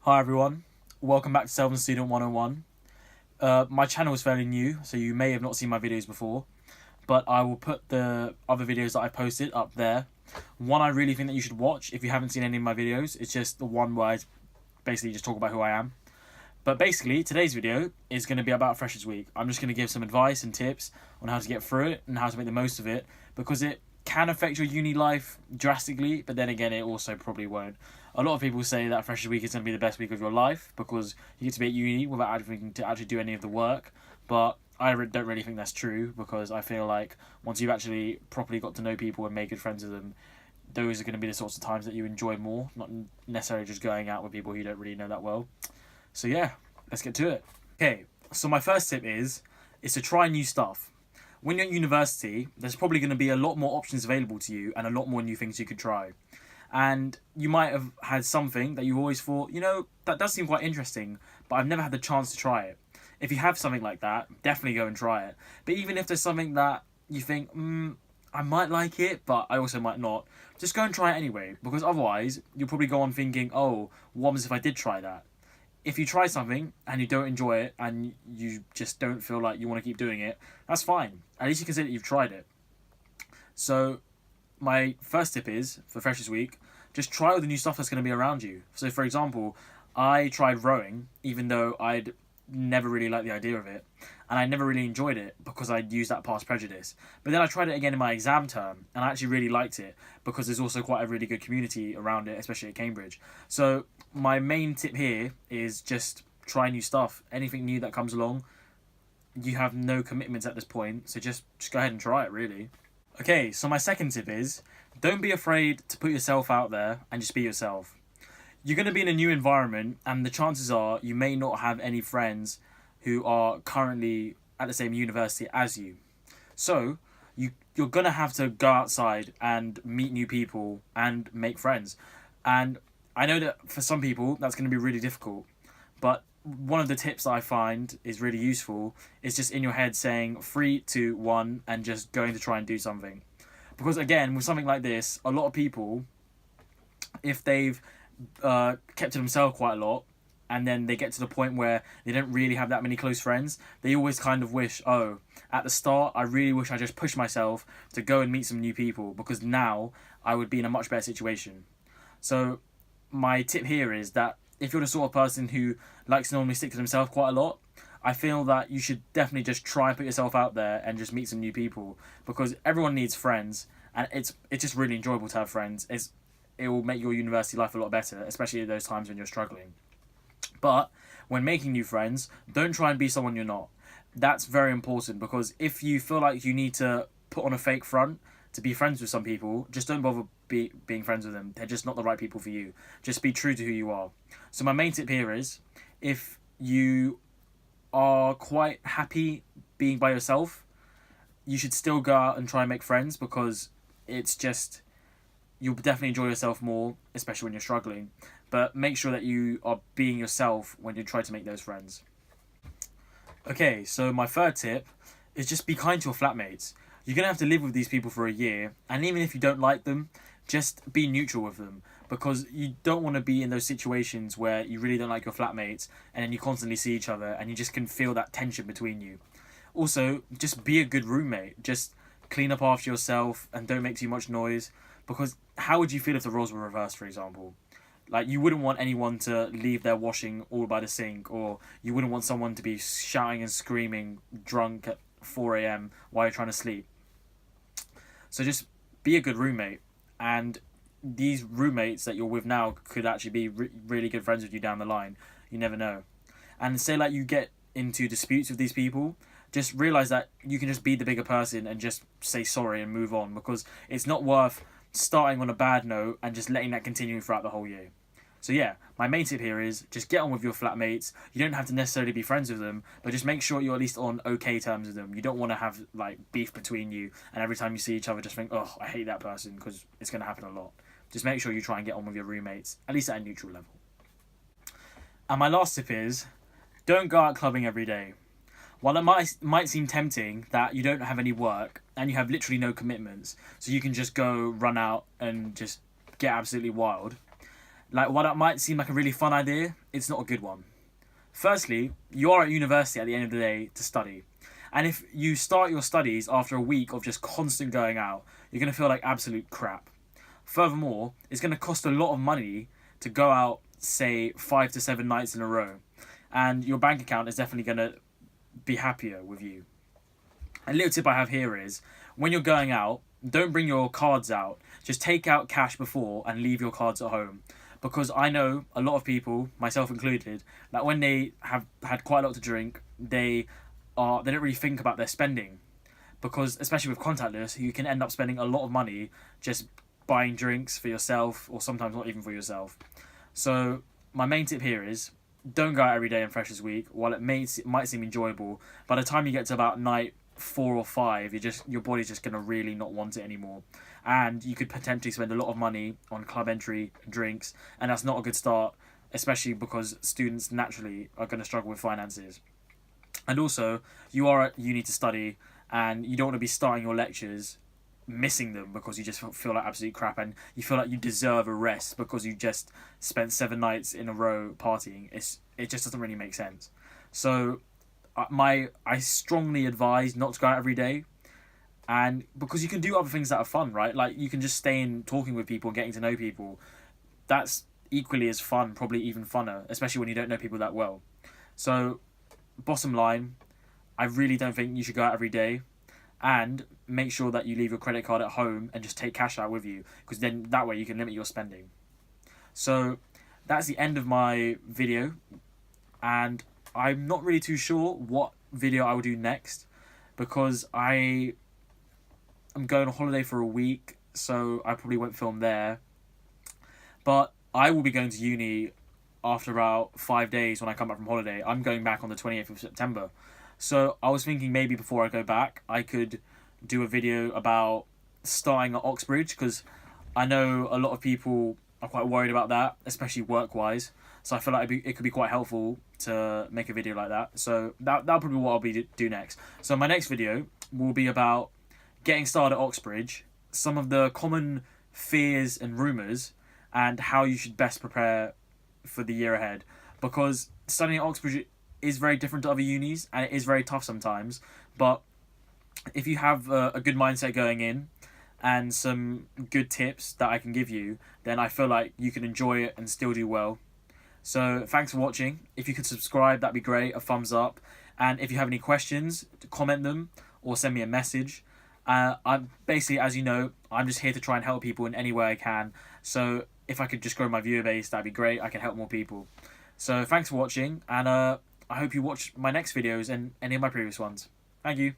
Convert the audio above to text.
Hi everyone, welcome back to Selvin Student 101. My channel is fairly new, so you may have not seen my videos before, but I will put the other videos that I posted up there. One I really think that you should watch if you haven't seen any of my videos. It's just the one where I basically just talk about who I am. But basically, today's video is going to be about Freshers Week. I'm just going to give some advice and tips on how to get through it and how to make the most of it, because it can affect your uni life drastically, but then again, it also probably won't. A lot of people say that Freshers Week is going to be the best week of your life because you get to be at uni without having to actually do any of the work. But I don't really think that's true, because I feel like once you've actually properly got to know people and made good friends with them, those are going to be the sorts of times that you enjoy more, not necessarily just going out with people who you don't really know that well. So yeah, let's get to it. Okay, so my first tip is to try new stuff. When you're at university, there's probably going to be a lot more options available to you and a lot more new things you could try. And you might have had something that you always thought, that does seem quite interesting, but I've never had the chance to try it. If you have something like that, definitely go and try it. But even if there's something that you think, I might like it, but I also might not, just go and try it anyway, because otherwise you'll probably go on thinking, oh, what happens if I did try that? If you try something and you don't enjoy it and you just don't feel like you want to keep doing it, that's fine. At least you can say that you've tried it. So my first tip is, for Freshers Week, just try all the new stuff that's going to be around you. So for example, I tried rowing, even though I'd never really liked the idea of it, and I never really enjoyed it because I'd used that past prejudice. But then I tried it again in my exam term, and I actually really liked it because there's also quite a really good community around it, especially at Cambridge. So my main tip here is just try new stuff. Anything new that comes along, you have no commitments at this point, so just go ahead and try it, really. Okay, so my second tip is, don't be afraid to put yourself out there and just be yourself. You're going to be in a new environment, and the chances are you may not have any friends who are currently at the same university as you. So you're going to have to go outside and meet new people and make friends. And I know that for some people that's going to be really difficult, but one of the tips that I find is really useful is just in your head saying 3, 2, 1 and just going to try and do something. Because again, with something like this, a lot of people, if they've kept to themselves quite a lot, and then they get to the point where they don't really have that many close friends, they always kind of wish, oh, at the start, I really wish I just pushed myself to go and meet some new people, because now I would be in a much better situation. So my tip here is that if you're the sort of person who likes to normally stick to themselves quite a lot, I feel that you should definitely just try and put yourself out there and just meet some new people, because everyone needs friends, and it's just really enjoyable to have friends. It will make your university life a lot better, especially at those times when you're struggling. But when making new friends, don't try and be someone you're not. That's very important, because if you feel like you need to put on a fake front to be friends with some people, just don't bother being friends with them. They're just not the right people for you. Just be true to who you are. So my main tip here is, if you are quite happy being by yourself, you should still go out and try and make friends, because it's just, you'll definitely enjoy yourself more, especially when you're struggling. But make sure that you are being yourself when you try to make those friends. Okay, so my third tip is just be kind to your flatmates. You're going to have to live with these people for a year, and even if you don't like them, just be neutral with them, because you don't want to be in those situations where you really don't like your flatmates and then you constantly see each other and you just can feel that tension between you. Also, just be a good roommate. Just clean up after yourself and don't make too much noise, because how would you feel if the roles were reversed, for example? Like, you wouldn't want anyone to leave their washing all by the sink, or you wouldn't want someone to be shouting and screaming drunk at 4 a.m. while you're trying to sleep. So just be a good roommate, and these roommates that you're with now could actually be really good friends with you down the line. You never know. And say like you get into disputes with these people, just realize that you can just be the bigger person and just say sorry and move on, because it's not worth starting on a bad note and just letting that continue throughout the whole year. So yeah, my main tip here is just get on with your flatmates. You don't have to necessarily be friends with them, but just make sure you're at least on okay terms with them. You don't want to have like beef between you, and every time you see each other just think, oh, I hate that person, because it's going to happen a lot. Just make sure you try and get on with your roommates, at least at a neutral level. And my last tip is, don't go out clubbing every day. While it might seem tempting that you don't have any work and you have literally no commitments, so you can just go run out and just get absolutely wild, Like, while that might seem like a really fun idea, it's not a good one. Firstly, you are at university at the end of the day to study. And if you start your studies after a week of just constant going out, you're going to feel like absolute crap. Furthermore, it's going to cost a lot of money to go out, say, 5 to 7 nights in a row. And your bank account is definitely going to be happier with you. A little tip I have here is, when you're going out, don't bring your cards out. Just take out cash before and leave your cards at home. Because I know a lot of people, myself included, that when they have had quite a lot to drink, they don't really think about their spending. Because especially with contactless, you can end up spending a lot of money just buying drinks for yourself, or sometimes not even for yourself. So my main tip here is, don't go out every day on Freshers Week. While it might seem enjoyable, by the time you get to about night 4 or 5, your body's just gonna really not want it anymore, and you could potentially spend a lot of money on club entry and drinks, and that's not a good start, especially because students naturally are going to struggle with finances. And also, you are at uni to study, and you don't want to be starting your lectures missing them because you just feel like absolute crap, and you feel like you deserve a rest because you just spent 7 nights in a row partying. It just doesn't really make sense. So I strongly advise not to go out every day, and because you can do other things that are fun, right? Like, you can just stay in talking with people and getting to know people. That's equally as fun, probably even funner, especially when you don't know people that well. So bottom line, I really don't think you should go out every day, and make sure that you leave your credit card at home and just take cash out with you, because then that way you can limit your spending. So that's the end of my video, and I'm not really too sure what video I will do next, because I'm going on holiday for a week, so I probably won't film there. But I will be going to uni after about 5 days when I come back from holiday. I'm going back on the 28th of September. So I was thinking maybe before I go back, I could do a video about starting at Oxbridge, because I know a lot of people are quite worried about that, especially work-wise. So I feel like it could be quite helpful to make a video like that. So that'll probably be what I'll do next. So my next video will be about getting started at Oxbridge, some of the common fears and rumours, and how you should best prepare for the year ahead. Because studying at Oxbridge is very different to other unis, and it is very tough sometimes. But if you have a good mindset going in, and some good tips that I can give you, then I feel like you can enjoy it and still do well. So thanks for watching. If you could subscribe, that'd be great, a thumbs up. And if you have any questions, comment them or send me a message. I'm basically, as you know, I'm just here to try and help people in any way I can. So if I could just grow my viewer base, that'd be great. I can help more people. So thanks for watching, and I hope you watch my next videos and any of my previous ones. Thank you.